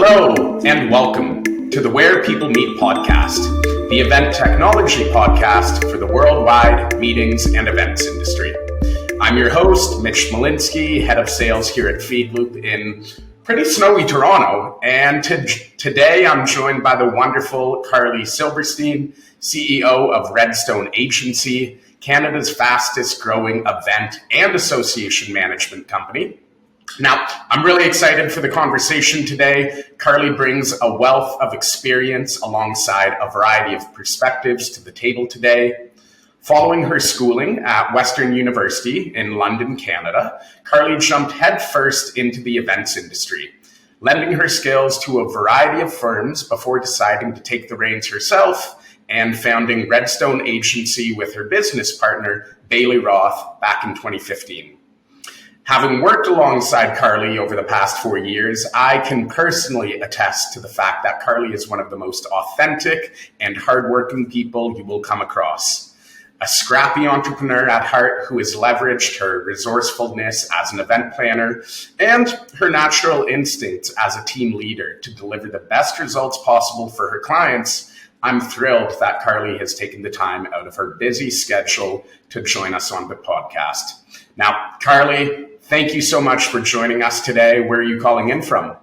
Hello and welcome to the Where People Meet podcast, the event technology podcast for the worldwide meetings and events industry. I'm your host, Mitch Malinsky, head of sales here at Feedloop in pretty snowy Toronto. And today I'm joined by the wonderful Carly Silberstein, CEO of Redstone Agency, Canada's fastest growing event and association management company. Now, I'm really excited for the conversation today. Carly brings a wealth of experience alongside a variety of perspectives to the table today. Following her schooling at Western University in London, Canada, Carly jumped headfirst into the events industry, lending her skills to a variety of firms before deciding to take the reins herself and founding Redstone Agency with her business partner, Bailey Roth, back in 2015. Having worked alongside Carly over the past 4 years, I can personally attest to the fact that Carly is one of the most authentic and hardworking people you will come across. A scrappy entrepreneur at heart who has leveraged her resourcefulness as an event planner and her natural instincts as a team leader to deliver the best results possible for her clients. I'm thrilled that Carly has taken the time out of her busy schedule to join us on the podcast. Now, Carly, thank you so much for joining us today. Where are you calling in from?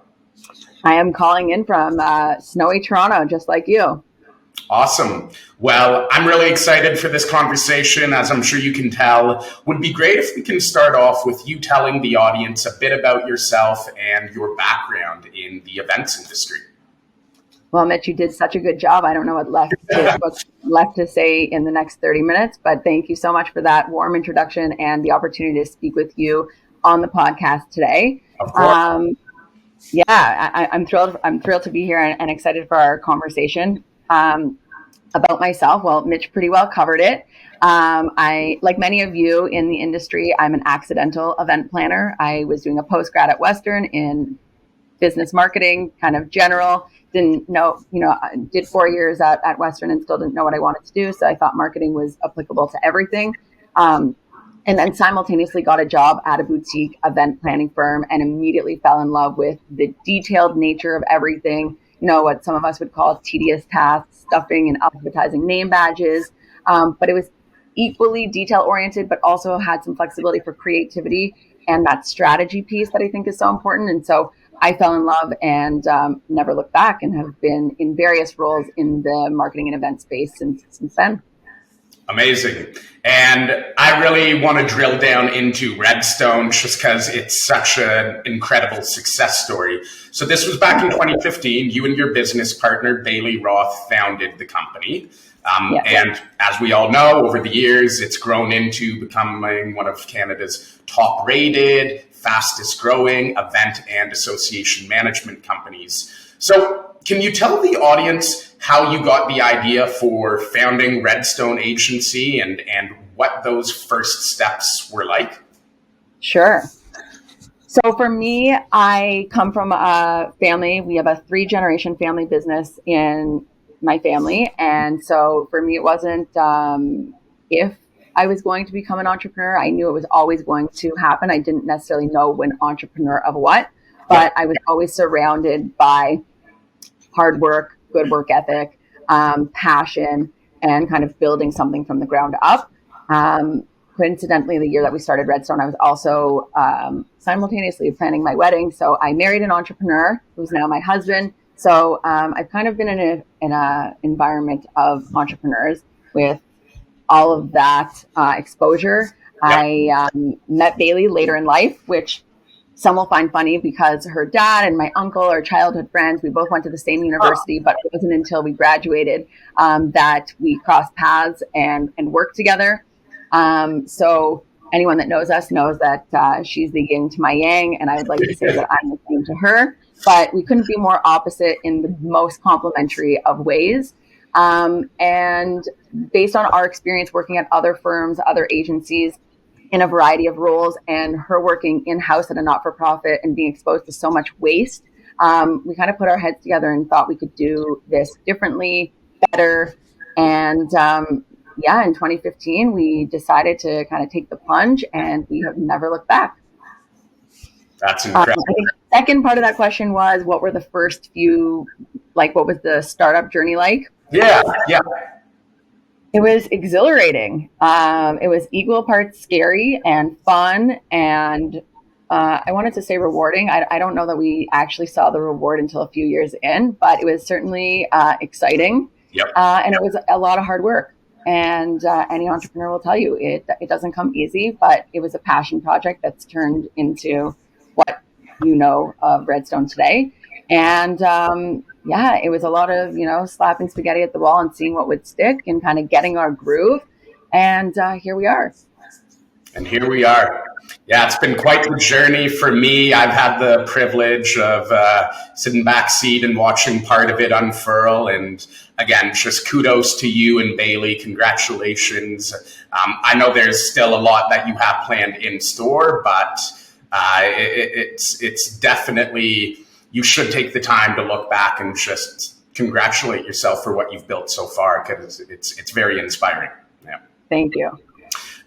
I am calling in from snowy Toronto, just like you. Awesome. Well, I'm really excited for this conversation. As I'm sure you can tell, would be great if we can start off with you telling the audience a bit about yourself and your background in the events industry. Well, Mitch, you did such a good job. I don't know what left to say in the next 30 minutes, but thank you so much for that warm introduction and the opportunity to speak with you on the podcast today. Of course. I'm thrilled. I'm thrilled to be here and excited for our conversation. About myself, well, Mitch pretty well covered it. I, like many of you in the industry, I'm an accidental event planner. I was doing a postgrad at Western in business marketing, kind of general. Didn't know, I did 4 years at Western and still didn't know what I wanted to do. So I thought marketing was applicable to everything. And then simultaneously got a job at a boutique event planning firm and immediately fell in love with the detailed nature of everything. What some of us would call tedious tasks, stuffing and alphabetizing name badges. But it was equally detail oriented, but also had some flexibility for creativity and that strategy piece that I think is so important. And so I fell in love and never looked back and have been in various roles in the marketing and event space since then. Amazing. And I really want to drill down into Redstone just because it's such an incredible success story. So this was back in 2015. You and your business partner, Bailey Roth, founded the company. And as we all know, over the years, it's grown into becoming one of Canada's top rated, fastest growing event and association management companies. So can you tell the audience how you got the idea for founding Redstone Agency and what those first steps were like? Sure. So for me, I come from a family. We have a 3-generation family business in my family. And so for me, it wasn't if I was going to become an entrepreneur. I knew it was always going to happen. I didn't necessarily know when entrepreneur of what, but I was always surrounded by hard work, good work ethic, passion, and kind of building something from the ground up. Coincidentally, the year that we started Redstone, I was also simultaneously planning my wedding. So I married an entrepreneur who's now my husband. So I've kind of been in an environment of entrepreneurs with all of that exposure. I met Bailey later in life, which some will find funny because her dad and my uncle are childhood friends. We both went to the same university, but it wasn't until we graduated that we crossed paths and worked together. So anyone that knows us knows that she's the yin to my yang, and I would like to say that I'm the same to her. But we couldn't be more opposite in the most complementary of ways. And based on our experience working at other firms, other agencies, in a variety of roles, and her working in-house at a not-for-profit and being exposed to so much waste, we kind of put our heads together and thought we could do this differently, better. And in 2015, we decided to kind of take the plunge, and we have never looked back. That's incredible. second part of that question was, what were the first few, like, what was the startup journey like? Yeah, yeah. It was exhilarating. It was equal parts scary and fun, and I wanted to say rewarding. I don't know that we actually saw the reward until a few years in, but it was certainly exciting. Yep. And it was a lot of hard work. And any entrepreneur will tell you it doesn't come easy, but it was a passion project that's turned into what you know of Redstone today. And yeah, it was a lot of, slapping spaghetti at the wall and seeing what would stick and kind of getting our groove. And here we are. And here we are. Yeah, it's been quite the journey for me. I've had the privilege of sitting backseat and watching part of it unfurl. And again, just kudos to you and Bailey. Congratulations. I know there's still a lot that you have planned in store, but it's definitely, you should take the time to look back and just congratulate yourself for what you've built so far, because it's very inspiring. Yeah. Thank you.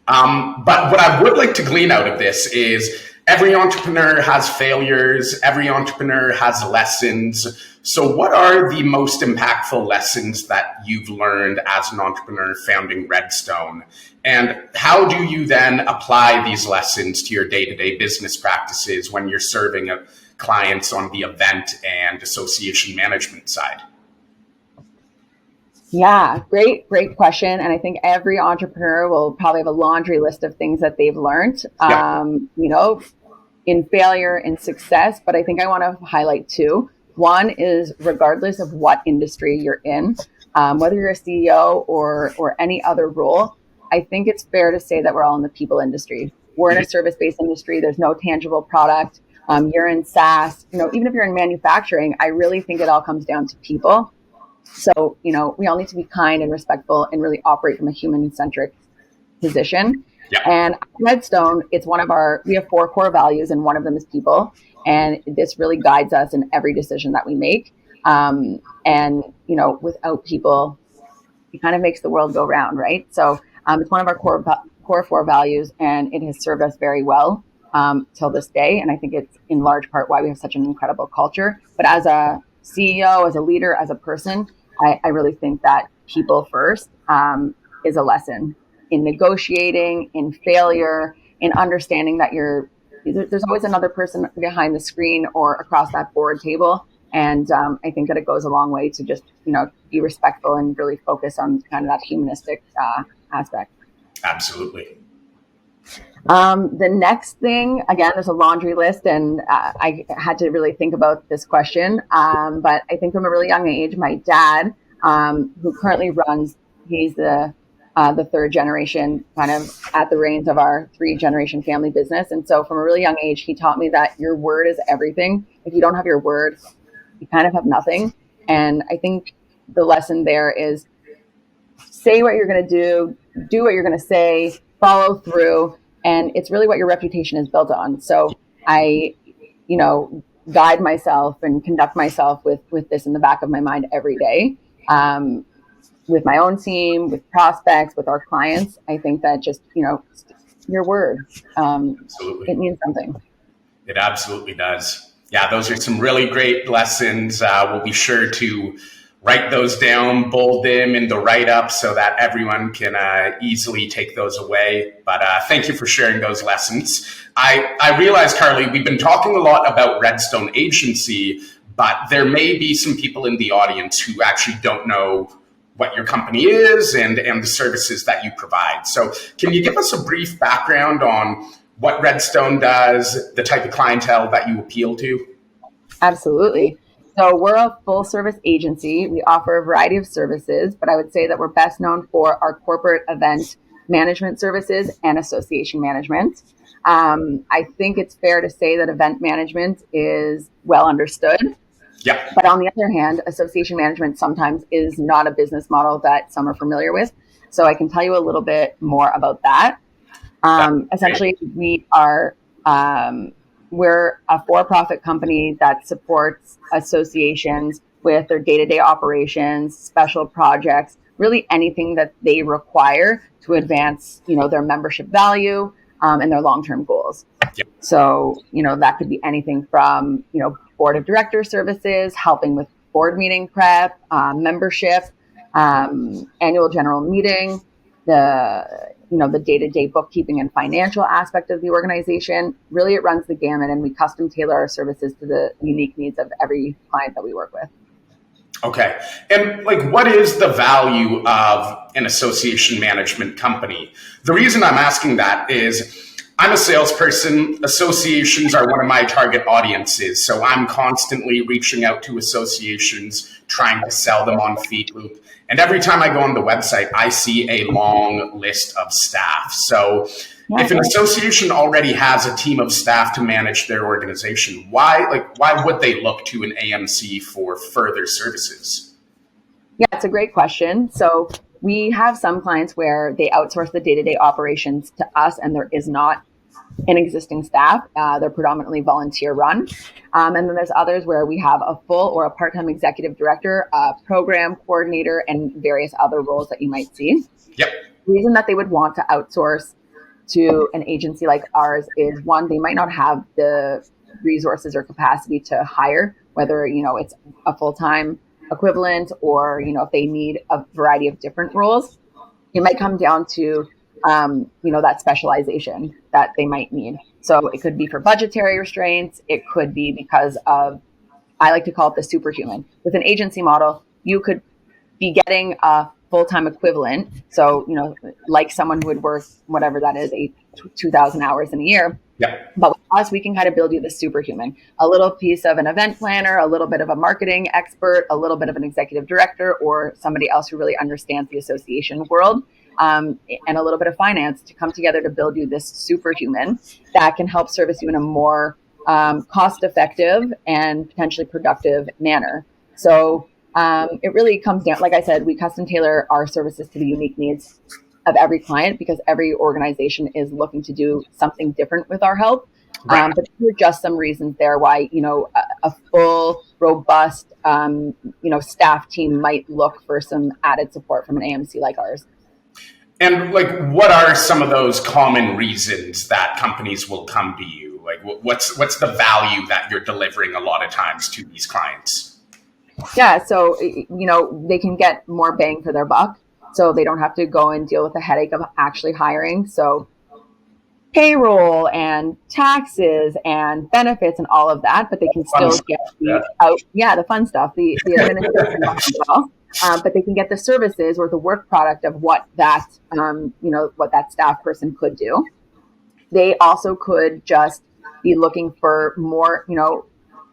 But what I would like to glean out of this is every entrepreneur has failures, every entrepreneur has lessons. So what are the most impactful lessons that you've learned as an entrepreneur founding Redstone? And how do you then apply these lessons to your day-to-day business practices when you're serving clients on the event and association management side? Yeah, great question. And I think every entrepreneur will probably have a laundry list of things that they've learned, in failure and success. But I think I want to highlight two. One is, regardless of what industry you're in, whether you're a CEO or any other role, I think it's fair to say that we're all in the people industry. We're in a service-based industry. There's no tangible product. You're in SaaS. Even if you're in manufacturing, I really think it all comes down to people. So, we all need to be kind and respectful and really operate from a human-centric position. Yeah. And Redstone, we have 4 core values, and one of them is people. And this really guides us in every decision that we make. Without people, it kind of makes the world go round, right? So it's one of our core 4 values, and it has served us very well till this day. And I think it's in large part why we have such an incredible culture. But as a CEO, as a leader, as a person, I really think that people first is a lesson in negotiating, in failure, in understanding that there's always another person behind the screen or across that board table. And I think that it goes a long way to just, be respectful and really focus on kind of that humanistic aspect. Absolutely. The next thing, again, there's a laundry list, and I had to really think about this question. But I think from a really young age, my dad, who currently he's the 3rd generation, kind of at the reins of our 3-generation family business. And so from a really young age, he taught me that your word is everything. If you don't have your word, you kind of have nothing. And I think the lesson there is say what you're going to do what you're going to say, follow through. And it's really what your reputation is built on. So I, guide myself and conduct myself with this in the back of my mind every day, with my own team, with prospects, with our clients. I think that just, your word, it means something. It absolutely does. Yeah, those are some really great lessons. We'll be sure to write those down, bold them in the write-up so that everyone can easily take those away. But thank you for sharing those lessons. I realize, Carly, we've been talking a lot about Redstone Agency, but there may be some people in the audience who actually don't know what your company is and the services that you provide. So can you give us a brief background on what Redstone does, the type of clientele that you appeal to? Absolutely. So we're a full service agency. We offer a variety of services, but I would say that we're best known for our corporate event management services and association management. I think it's fair to say that event management is well understood. Yeah. But on the other hand, association management sometimes is not a business model that some are familiar with. So I can tell you a little bit more about that. Essentially, we're a for-profit company that supports associations with their day-to-day operations, special projects, really anything that they require to advance, their membership value and their long-term goals. Yep. So, that could be anything from, board of director services, helping with board meeting prep, membership, annual general meeting, the day-to-day bookkeeping and financial aspect of the organization. Really, it runs the gamut, and we custom tailor our services to the unique needs of every client that we work with. Okay. And what is the value of an association management company? The reason I'm asking that is I'm a salesperson. Associations are one of my target audiences. So I'm constantly reaching out to associations, trying to sell them on FeedLoop. And every time I go on the website, I see a long list of staff. So if an association already has a team of staff to manage their organization, why would they look to an AMC for further services? Yeah, it's a great question. So we have some clients where they outsource the day-to-day operations to us, and there is not an existing staff. They're predominantly volunteer run. And then there's others where we have a full or a part-time executive director, a program coordinator, and various other roles that you might see. Yep. The reason that they would want to outsource to an agency like ours is, one, they might not have the resources or capacity to hire, whether, it's a full-time equivalent or, if they need a variety of different roles. It might come down to, that specialization that they might need. So it could be for budgetary restraints. It could be because of, I like to call it the superhuman. With an agency model, you could be getting a full-time equivalent. So, like someone who would work, whatever that is, 2,000 hours in a year. Yeah. But with us, we can kind of build you the superhuman, a little piece of an event planner, a little bit of a marketing expert, a little bit of an executive director, or somebody else who really understands the association world, and a little bit of finance to come together to build you this superhuman that can help service you in a more cost-effective and potentially productive manner. So it really comes down, like I said, we custom tailor our services to the unique needs of every client because every organization is looking to do something different with our help. Right. But there are just some reasons there why, a full, robust, staff team might look for some added support from an AMC like ours. And what are some of those common reasons that companies will come to you? What's the value that you're delivering a lot of times to these clients? Yeah, so, they can get more bang for their buck. So they don't have to go and deal with the headache of actually hiring. So payroll and taxes and benefits and all of that, but they can still get the fun stuff, the administration as well. But they can get the services or the work product of what that, what that staff person could do. They also could just be looking for more,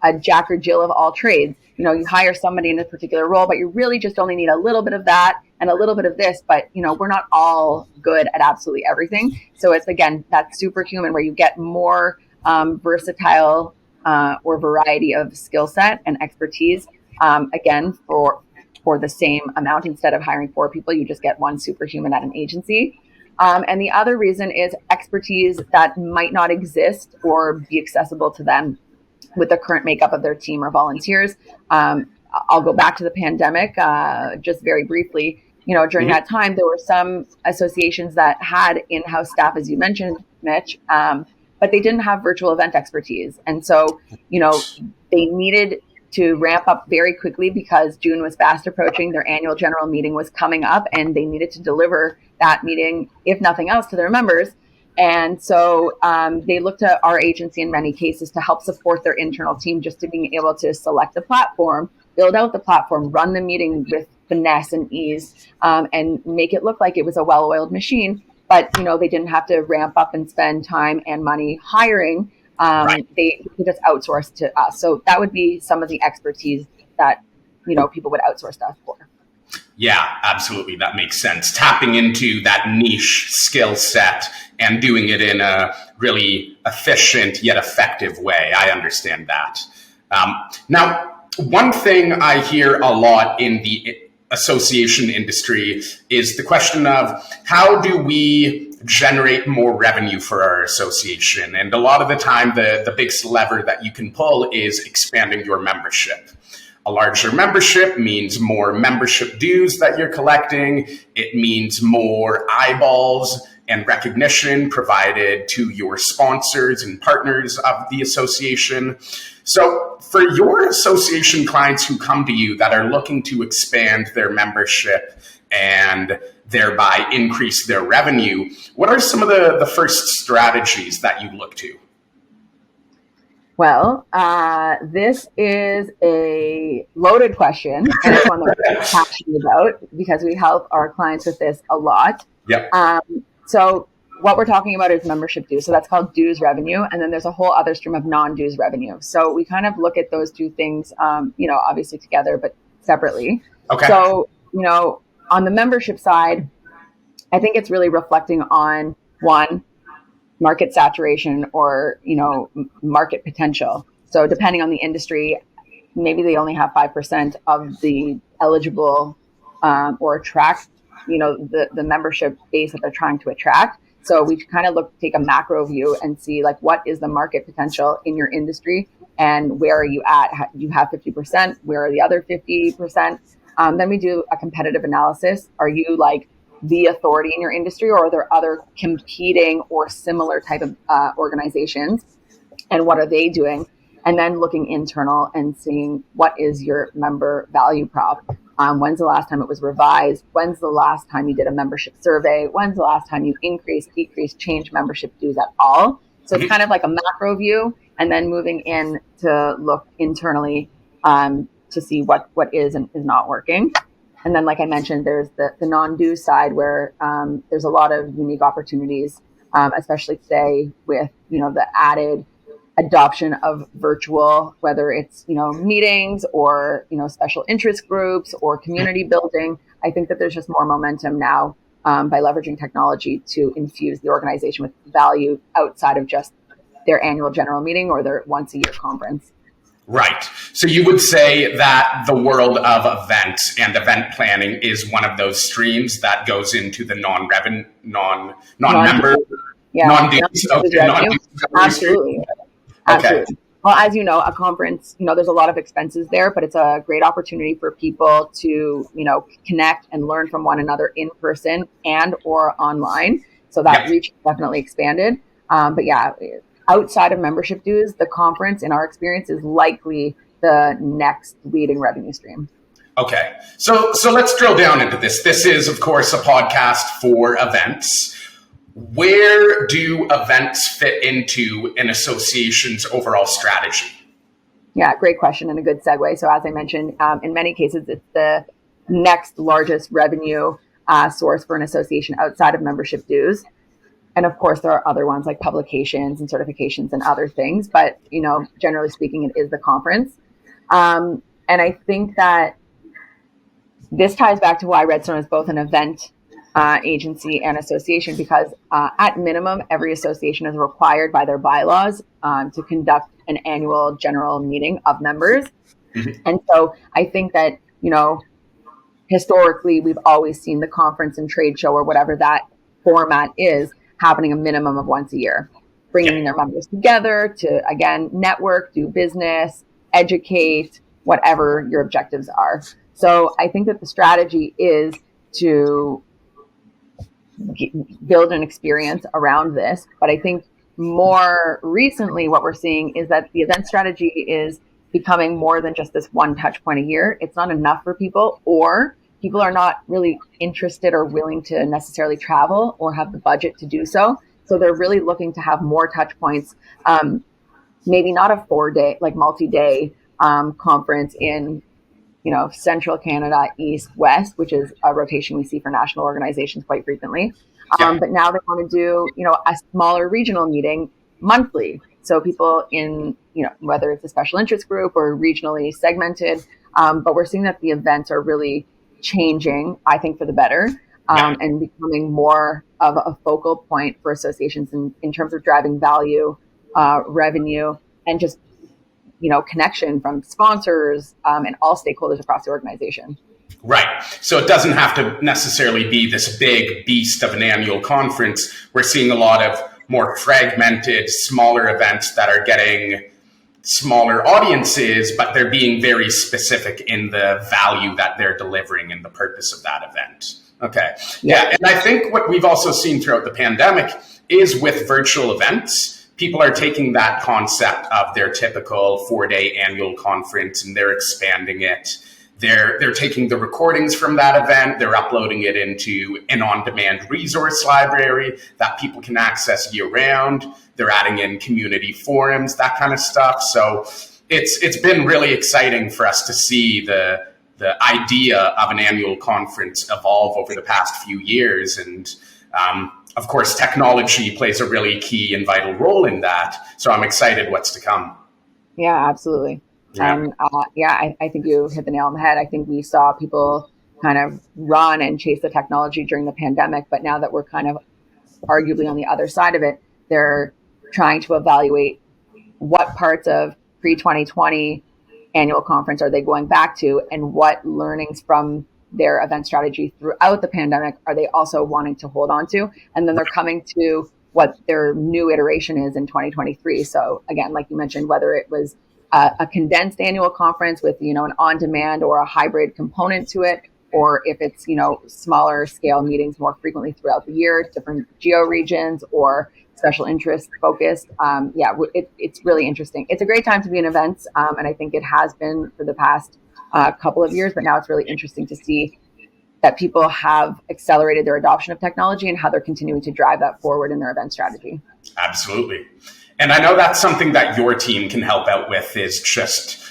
a Jack or Jill of all trades. You hire somebody in a particular role, but you really just only need a little bit of that and a little bit of this, but we're not all good at absolutely everything. So it's, again, that superhuman where you get more versatile or variety of skill set and expertise. Again, for the same amount, instead of hiring 4 people, you just get one superhuman at an agency. And the other reason is expertise that might not exist or be accessible to them with the current makeup of their team or volunteers. I'll go back to the pandemic just very briefly. During that time, there were some associations that had in-house staff, as you mentioned, Mitch, but they didn't have virtual event expertise. And so, they needed to ramp up very quickly because June was fast approaching. Their annual general meeting was coming up, and they needed to deliver that meeting, if nothing else, to their members. And so they looked to our agency in many cases to help support their internal team, just to being able to select the platform, build out the platform, run the meeting with finesse and ease, and make it look like it was a well-oiled machine. But, they didn't have to ramp up and spend time and money hiring. Right. They could just outsource to us. So that would be some of the expertise that, people would outsource to us for. Yeah, absolutely. That makes sense. Tapping into that niche skill set and doing it in a really efficient yet effective way. I understand that. Now, one thing I hear a lot in the association industry is the question of how do we generate more revenue for our association? And a lot of the time, the biggest lever that you can pull is expanding your membership. A larger membership means more membership dues that you're collecting. It means more eyeballs and recognition provided to your sponsors and partners of the association. So for your association clients who come to you that are looking to expand their membership and thereby increase their revenue, what are some of the first strategies that you look to? Well, this is a loaded question, and it's one that we're passionate about because we help our clients with this a lot. Yep. So what we're talking about is membership dues. So that's called dues revenue. And then there's a whole other stream of non-dues revenue. So we kind of look at those two things, obviously together, but separately. Okay. So, on the membership side, I think it's really reflecting on one, market saturation or, market potential. So depending on the industry, maybe they only have 5% of the eligible or attract, the membership base that they're trying to attract. So we kind of take a macro view and see like, what is the market potential in your industry and where are you at? You have 50%, where are the other 50%? Then we do a competitive analysis. Are you like the authority in your industry, or are there other competing or similar type of organizations, and what are they doing? And then looking internal and seeing what is your member value prop. When's the last time it was revised? When's the last time you did a membership survey? When's the last time you increased, decreased, changed membership dues at all? So it's kind of like a macro view, and then moving in to look internally to see what is and is not working. And then, like I mentioned, there's the non-due side where there's a lot of unique opportunities, especially today with, the added adoption of virtual, whether it's, meetings or, special interest groups or community building. I think that there's just more momentum now by leveraging technology to infuse the organization with value outside of just their annual general meeting or their once a year conference. Right. So you would say that the world of events and event planning is one of those streams that goes into the non-member, non-dues. Absolutely. Okay. Well, as you know, a conference, there's a lot of expenses there, but it's a great opportunity for people to, connect and learn from one another in person and or online. So that reach definitely expanded. But yeah, outside of membership dues, the conference, in our experience, is likely the next leading revenue stream. Okay. So let's drill down into this. This is, of course, a podcast for events. Where do events fit into an association's overall strategy? Yeah, great question and a good segue. So as I mentioned, in many cases, it's the next largest revenue source for an association outside of membership dues. And of course, there are other ones like publications and certifications and other things. But, generally speaking, it is the conference. And I think that this ties back to why Redstone is both an event agency and association, because at minimum, every association is required by their bylaws to conduct an annual general meeting of members. Mm-hmm. And so I think that, historically, we've always seen the conference and trade show or whatever that format is happening a minimum of once a year, bringing their members together to, again, network, do business, educate, whatever your objectives are. So I think that the strategy is to build an experience around this. But I think more recently, what we're seeing is that the event strategy is becoming more than just this one touch point a year. It's not enough for people, or people are not really interested or willing to necessarily travel or have the budget to do so. So they're really looking to have more touch points, maybe not a 4-day, like multi-day conference in, Central Canada, East, West, which is a rotation we see for national organizations quite frequently. But now they want to do, a smaller regional meeting monthly. So people in, whether it's a special interest group or regionally segmented, but we're seeing that the events are really changing, I think, for the better, and becoming more of a focal point for associations in terms of driving value, revenue, and just, connection from sponsors and all stakeholders across the organization. Right. So it doesn't have to necessarily be this big beast of an annual conference. We're seeing a lot of more fragmented, smaller events that are getting smaller audiences, but they're being very specific in the value that they're delivering and the purpose of that event. Okay. Yeah. And I think what we've also seen throughout the pandemic is with virtual events, people are taking that concept of their typical 4-day annual conference and they're expanding it. They're taking the recordings from that event, they're uploading it into an on-demand resource library that people can access year-round. They're adding in community forums, that kind of stuff. So it's been really exciting for us to see the idea of an annual conference evolve over the past few years. And of course, technology plays a really key and vital role in that. So I'm excited what's to come. Yeah, absolutely. Yeah. And I think you hit the nail on the head. I think we saw people kind of run and chase the technology during the pandemic, but now that we're kind of arguably on the other side of it, they're trying to evaluate what parts of pre-2020 annual conference are they going back to, and what learnings from their event strategy throughout the pandemic are they also wanting to hold on to, and then they're coming to what their new iteration is in 2023. So again, like you mentioned, whether it was a condensed annual conference with, an on-demand or a hybrid component to it, or if it's, smaller scale meetings more frequently throughout the year, different geo regions or special interest focused. It's really interesting. It's a great time to be in events. And I think it has been for the past couple of years, but now it's really interesting to see that people have accelerated their adoption of technology and how they're continuing to drive that forward in their event strategy. Absolutely. And I know that's something that your team can help out with, is just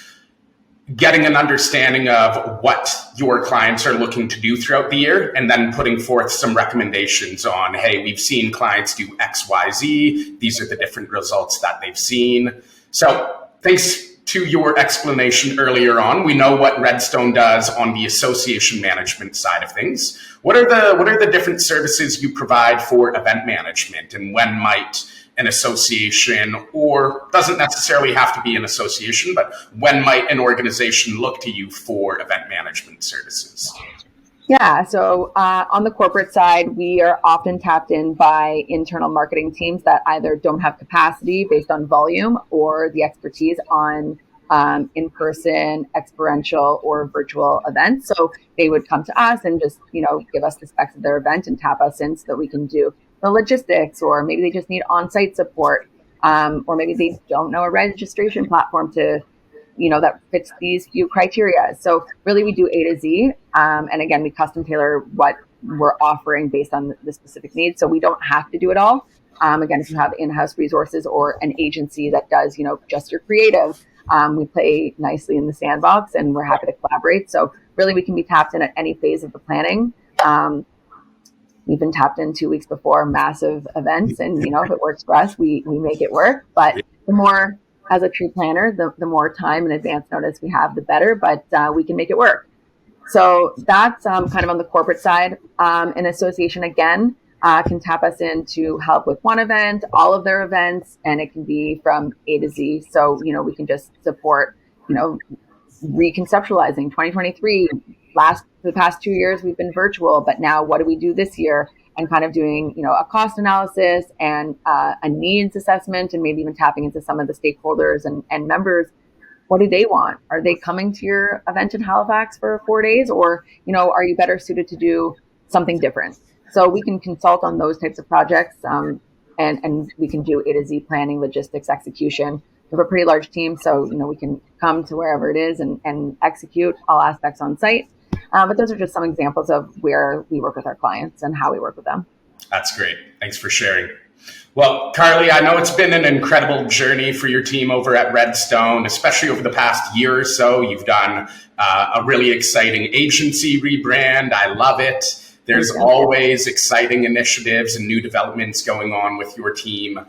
getting an understanding of what your clients are looking to do throughout the year, and then putting forth some recommendations on, hey, we've seen clients do X, Y, Z. These are the different results that they've seen. So thanks to your explanation earlier on, we know what Redstone does on the association management side of things. What are the different services you provide for event management, and when might an association, or doesn't necessarily have to be an association, but when might an organization look to you for event management services? Yeah, so on the corporate side, we are often tapped in by internal marketing teams that either don't have capacity based on volume or the expertise on in-person, experiential, or virtual events. So they would come to us and just, give us the specs of their event and tap us in so that we can do the logistics, or maybe they just need on-site support, or maybe they don't know a registration platform to, that fits these few criteria. So really we do A to Z. And again, we custom tailor what we're offering based on the specific needs. So we don't have to do it all. Again, if you have in-house resources or an agency that does, just your creative, we play nicely in the sandbox and we're happy to collaborate. So really we can be tapped in at any phase of the planning. We've been tapped in 2 weeks before massive events, and if it works for us, we make it work. But the more, as a true planner, the more time and advance notice we have, the better. But we can make it work. So that's kind of on the corporate side. An association again can tap us in to help with one event, all of their events, and it can be from A to Z. So we can just support reconceptualizing 2023. The past 2 years we've been virtual, but now what do we do this year? And kind of doing, a cost analysis and a needs assessment, and maybe even tapping into some of the stakeholders and members. What do they want? Are they coming to your event in Halifax for 4 days, or are you better suited to do something different? So we can consult on those types of projects, and we can do A to Z planning, logistics, execution. We have a pretty large team, so we can come to wherever it is and execute all aspects on site. But those are just some examples of where we work with our clients and how we work with them. That's great. Thanks for sharing. Well, Carly, I know it's been an incredible journey for your team over at Redstone, especially over the past year or so. You've done a really exciting agency rebrand. I love it. There's always exciting initiatives and new developments going on with your team.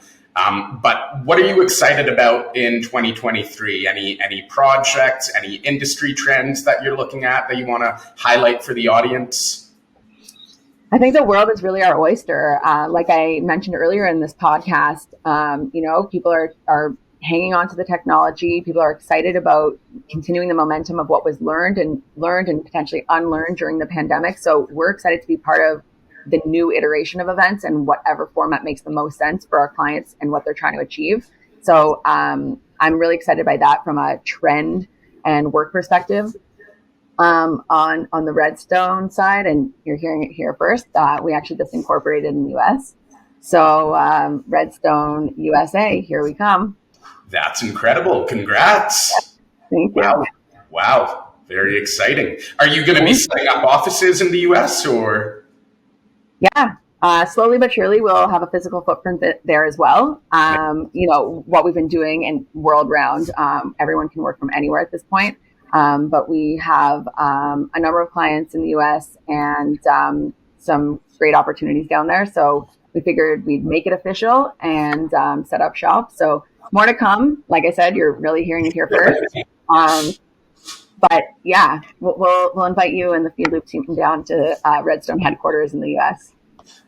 But what are you excited about in 2023? Any projects, any industry trends that you're looking at that you want to highlight for the audience? I think the world is really our oyster. Like I mentioned earlier in this podcast, people are hanging on to the technology. People are excited about continuing the momentum of what was learned and potentially unlearned during the pandemic. So we're excited to be part of the new iteration of events and whatever format makes the most sense for our clients and what they're trying to achieve. So I'm really excited by that from a trend and work perspective. On the Redstone side, and you're hearing it here first, we actually just incorporated in the US. So Redstone USA, here we come. That's incredible. Congrats. Thank you. Wow. Very exciting. Are you going to be setting up offices in the US or? Yeah. Slowly but surely, we'll have a physical footprint there as well. What we've been doing and world round, everyone can work from anywhere at this point. But we have a number of clients in the US and some great opportunities down there. So we figured we'd make it official and set up shop. So more to come. Like I said, you're really hearing it here first. But yeah, we'll invite you and the Feed Loop team down to Redstone headquarters in the US.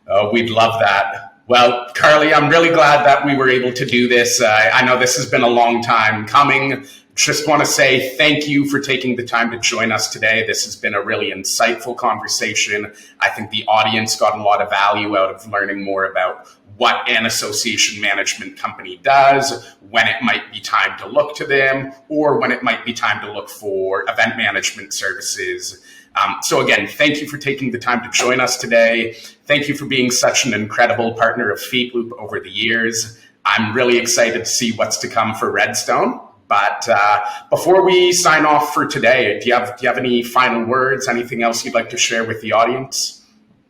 Oh, we'd love that. Well, Carly, I'm really glad that we were able to do this. I know this has been a long time coming. Just want to say thank you for taking the time to join us today. This has been a really insightful conversation. I think the audience got a lot of value out of learning more about what an association management company does, when it might be time to look to them, or when it might be time to look for event management services. So again, thank you for taking the time to join us today. Thank you for being such an incredible partner of FeedLoop over the years. I'm really excited to see what's to come for Redstone. But before we sign off for today, do you have any final words, anything else you'd like to share with the audience?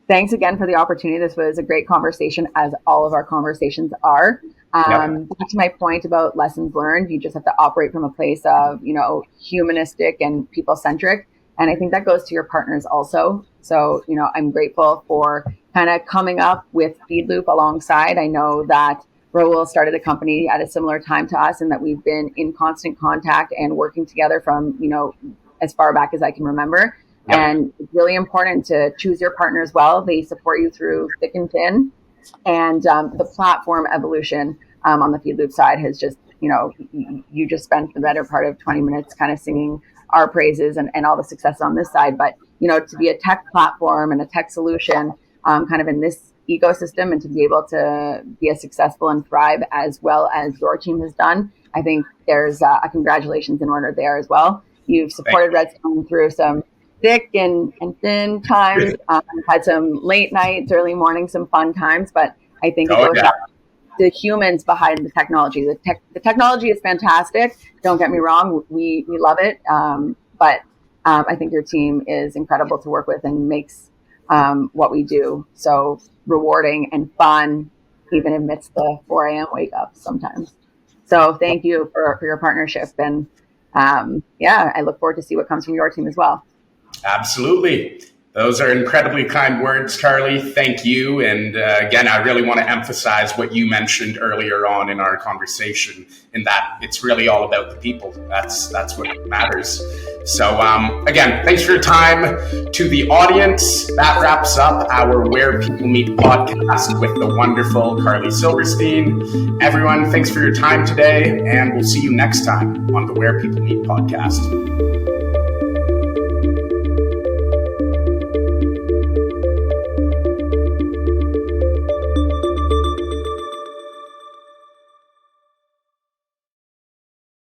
Thanks again for the opportunity. This was a great conversation, as all of our conversations are. Back to my point about lessons learned, you just have to operate from a place of, humanistic and people-centric. And I think that goes to your partners also. So, I'm grateful for kind of coming up with FeedLoop alongside. I know that Raul started a company at a similar time to us, and that we've been in constant contact and working together from, as far back as I can remember. Yep. And it's really important to choose your partners well. They support you through thick and thin. And the platform evolution on the FeedLoop side has just, you just spent the better part of 20 minutes kind of singing our praises and all the success on this side. But, to be a tech platform and a tech solution kind of in this ecosystem, and to be able to be as successful and thrive as well as your team has done, I think there's a congratulations in order there as well. You've supported Redstone through some thick and thin times, had some late nights, early mornings, some fun times, but I think it goes back to the humans behind the technology. The technology is fantastic. Don't get me wrong. We love it. But I think your team is incredible to work with and makes what we do so rewarding and fun, even amidst the 4 a.m. wake up sometimes. So thank you for your partnership. And I look forward to see what comes from your team as well. Absolutely. Those are incredibly kind words, Carly. Thank you. And again, I really want to emphasize what you mentioned earlier on in our conversation, in that it's really all about the people. That's what matters. So again, thanks for your time. To the audience, that wraps up our Where People Meet podcast with the wonderful Carly Silberstein. Everyone, thanks for your time today, and we'll see you next time on the Where People Meet podcast.